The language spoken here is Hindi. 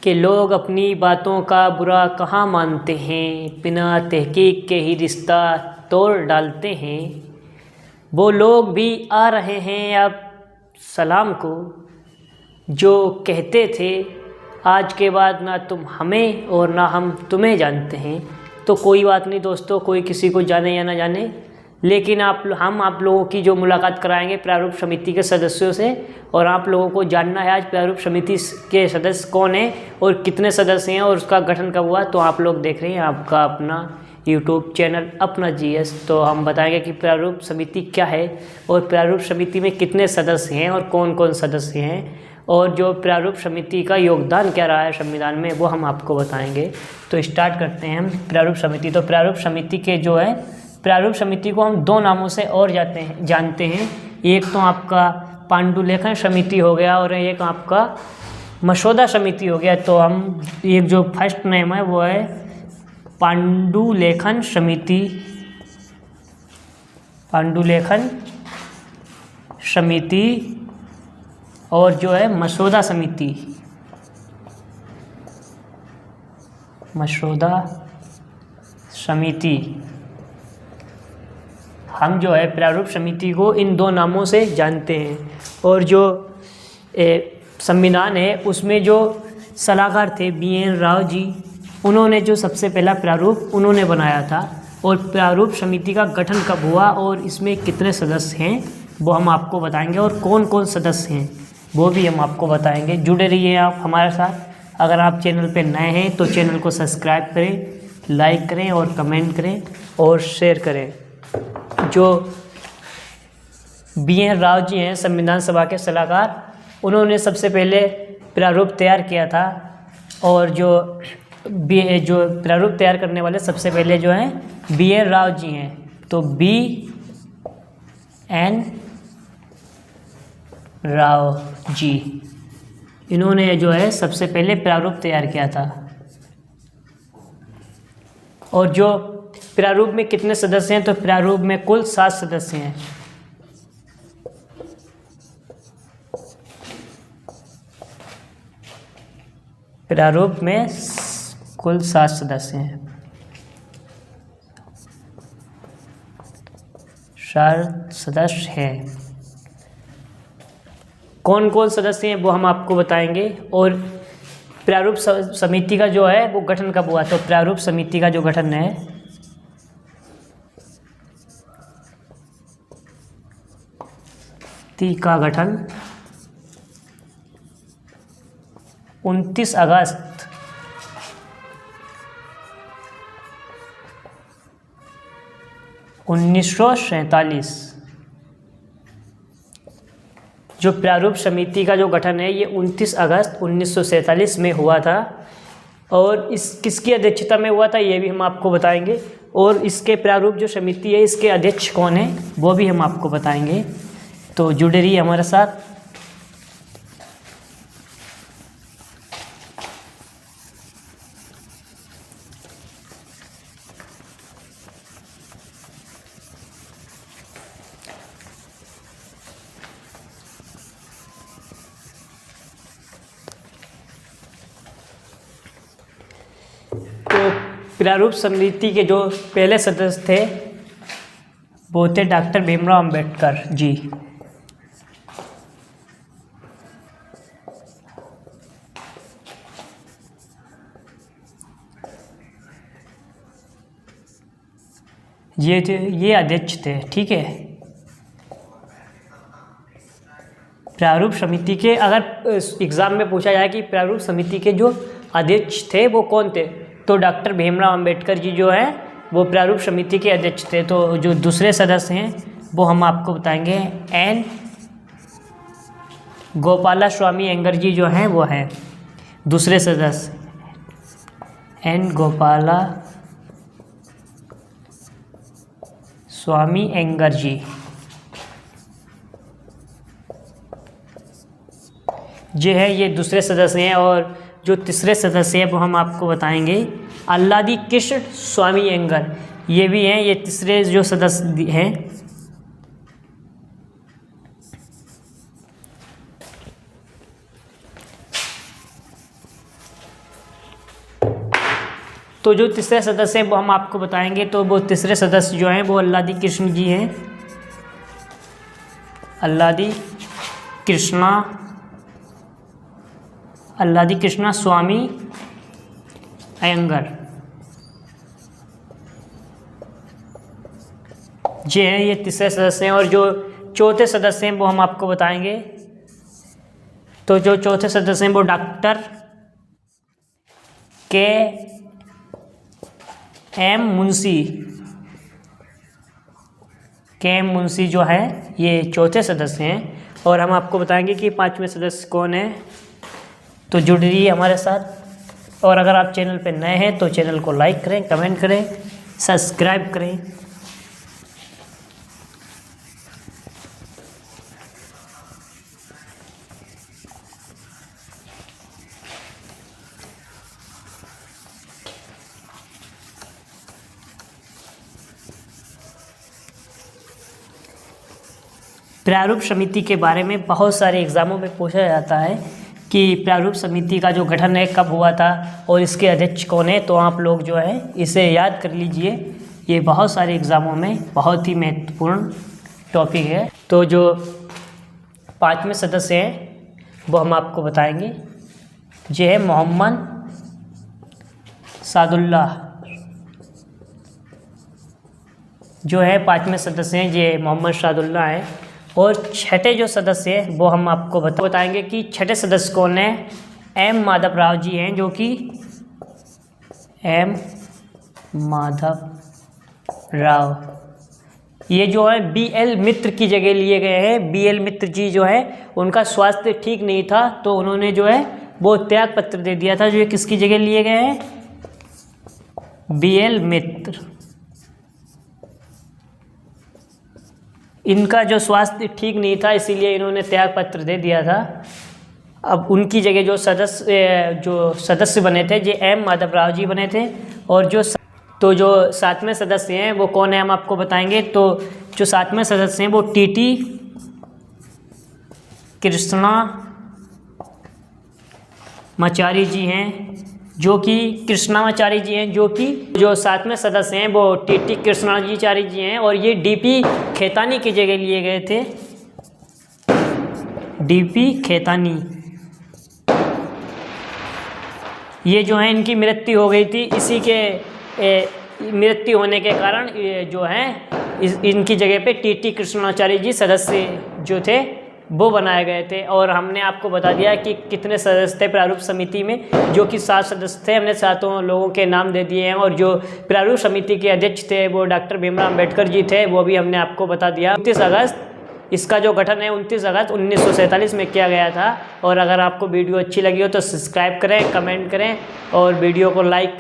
कि लोग अपनी बातों का बुरा कहाँ मानते हैं, बिना तहकीक के ही रिश्ता तोड़ डालते हैं। वो लोग भी आ रहे हैं अब सलाम को, जो कहते थे आज के बाद ना तुम हमें और ना हम तुम्हें जानते हैं। तो कोई बात नहीं दोस्तों, कोई किसी को जाने या ना जाने, लेकिन हम आप लोगों की जो मुलाकात कराएंगे प्रारूप समिति के सदस्यों से, और आप लोगों को जानना है आज प्रारूप समिति के सदस्य कौन है और कितने सदस्य हैं और उसका गठन कब हुआ। तो आप लोग देख रहे हैं आपका अपना यूट्यूब चैनल अपना जीएस। तो हम बताएंगे कि प्रारूप समिति क्या है और प्रारूप समिति में कितने सदस्य हैं और कौन कौन सदस्य हैं, और जो प्रारूप समिति का योगदान क्या रहा है संविधान में वो हम आपको बताएंगे। तो स्टार्ट करते हैं हम प्रारूप समिति। तो प्रारूप समिति के जो है, प्रारूप समिति को हम दो नामों से और जानते हैं। एक तो आपका पांडुलेखन समिति हो गया और एक आपका मसौदा समिति हो गया। तो हम एक जो फर्स्ट नेम है वो है पांडुलेखन समिति, पांडुलेखन समिति, और जो है मसौदा समिति, मसौदा समिति। हम जो है प्रारूप समिति को इन दो नामों से जानते हैं। और जो संविधान है उसमें जो सलाहकार थे BN राव जी, उन्होंने जो सबसे पहला प्रारूप उन्होंने बनाया था। और प्रारूप समिति का गठन कब हुआ और इसमें कितने सदस्य हैं वो हम आपको बताएंगे, और कौन कौन सदस्य हैं वो भी हम आपको बताएंगे। जुड़े रहिए आप हमारे साथ। अगर आप चैनल पे नए हैं तो चैनल को सब्सक्राइब करें, लाइक करें और कमेंट करें और शेयर करें। जो BN राव जी हैं संविधान सभा के सलाहकार, उन्होंने सबसे पहले प्रारूप तैयार किया था। और जो प्रारूप तैयार करने वाले सबसे पहले जो हैं BN राव जी हैं। तो BN राव जी, इन्होंने जो है सबसे पहले प्रारूप तैयार किया था। और जो प्रारूप में कितने सदस्य हैं, तो प्रारूप में कुल 7 सदस्य हैं। प्रारूप में कुल 7 सदस्य हैं, 7 सदस्य हैं। कौन कौन सदस्य हैं वो हम आपको बताएंगे। और प्रारूप समिति का जो है वो गठन कब हुआ, तो प्रारूप समिति का जो गठन है का गठन 29 अगस्त 1947। जो प्रारूप समिति का जो गठन है ये 29 अगस्त 1947 में हुआ था। और इस किसकी अध्यक्षता में हुआ था ये भी हम आपको बताएंगे। और इसके प्रारूप जो समिति है इसके अध्यक्ष कौन है वो भी हम आपको बताएंगे। तो जुड़े रहिए हमारे साथ। तो प्रारूप समिति के जो पहले सदस्य थे वो थे डॉक्टर भीमराव अंबेडकर जी। ये अध्यक्ष थे, ठीक है। प्रारूप समिति के अगर एग्ज़ाम में पूछा जाए कि प्रारूप समिति के जो अध्यक्ष थे वो कौन थे, तो डॉक्टर भीमराव अंबेडकर जी जो हैं वो प्रारूप समिति के अध्यक्ष थे। तो जो दूसरे सदस्य हैं वो हम आपको बताएंगे। N गोपालास्वामी अयंगर जी जो हैं वो हैं दूसरे सदस्य। N गोपाला स्वामी अयंगर जी ये है, ये दूसरे सदस्य हैं। और जो तीसरे सदस्य हैं वो हम आपको बताएंगे अल्लादी कृष्ण स्वामी अयंगर, ये भी हैं, ये तीसरे जो सदस्य हैं। तो जो तीसरे सदस्य हैं वो हम आपको बताएंगे। तो वो तीसरे सदस्य जो हैं वो अल्लादी कृष्ण जी हैं, अल्लादी कृष्णा स्वामी अयंगर ये हैं, ये तीसरे सदस्य हैं। और जो चौथे सदस्य हैं वो हम आपको बताएंगे। तो जो चौथे सदस्य हैं वो डॉक्टर के एम मुंशी जो है ये चौथे सदस्य हैं। और हम आपको बताएंगे कि पांचवें सदस्य कौन है। तो जुड़ रही हमारे साथ। और अगर आप चैनल पे नए हैं तो चैनल को लाइक करें, कमेंट करें, सब्सक्राइब करें। प्रारूप समिति के बारे में बहुत सारे एग्ज़ामों में पूछा जाता है कि प्रारूप समिति का जो गठन है कब हुआ था और इसके अध्यक्ष कौन है। तो आप लोग जो है इसे याद कर लीजिए, ये बहुत सारे एग्ज़ामों में बहुत ही महत्वपूर्ण टॉपिक है। तो जो पांचवें सदस्य हैं वो हम आपको बताएंगे। ये है मोहम्मद सादुल्लाह, जो है पांचवें सदस्य हैं ये मोहम्मद सादुल्लाह हैं। और छठे जो सदस्य हैं वो हम आपको बताएंगे कि छठे सदस्य कौन है। एम माधव राव जी हैं, जो कि एम माधव राव ये जो है BL मित्र की जगह लिए गए हैं। BL मित्र जी जो है उनका स्वास्थ्य ठीक नहीं था तो उन्होंने जो है वो त्याग पत्र दे दिया था। जो ये किसकी जगह लिए गए हैं, BL मित्र। इनका जो स्वास्थ्य ठीक नहीं था इसीलिए इन्होंने त्याग पत्र दे दिया था। अब उनकी जगह जो सदस्य बने थे ये एम माधव राव जी बने थे। और जो सातवें सदस्य हैं वो कौन है हम आपको बताएंगे। तो जो सातवें सदस्य हैं वो TT कृष्णामाचारी जी हैं, जो कि जो सातवें सदस्य हैं वो TT कृष्णामाचारी जी हैं। और ये DP खेतानी की जगह लिए गए थे, DP खेतानी। ये जो है इनकी मृत्यु हो गई थी, इसी के मृत्यु होने के कारण ये जो है इनकी जगह पे TT कृष्णाचार्य जी सदस्य जो थे वो बनाए गए थे। और हमने आपको बता दिया कि कितने सदस्य थे प्रारूप समिति में, जो कि 7 सदस्य थे। हमने 7 लोगों के नाम दे दिए हैं। और जो प्रारूप समिति के अध्यक्ष थे वो डॉक्टर भीमराव अम्बेडकर जी थे, वो भी हमने आपको बता दिया। 29 अगस्त इसका जो गठन है 29 अगस्त 1947 में किया गया था। और अगर आपको वीडियो अच्छी लगी हो तो सब्सक्राइब करें, कमेंट करें और वीडियो को लाइक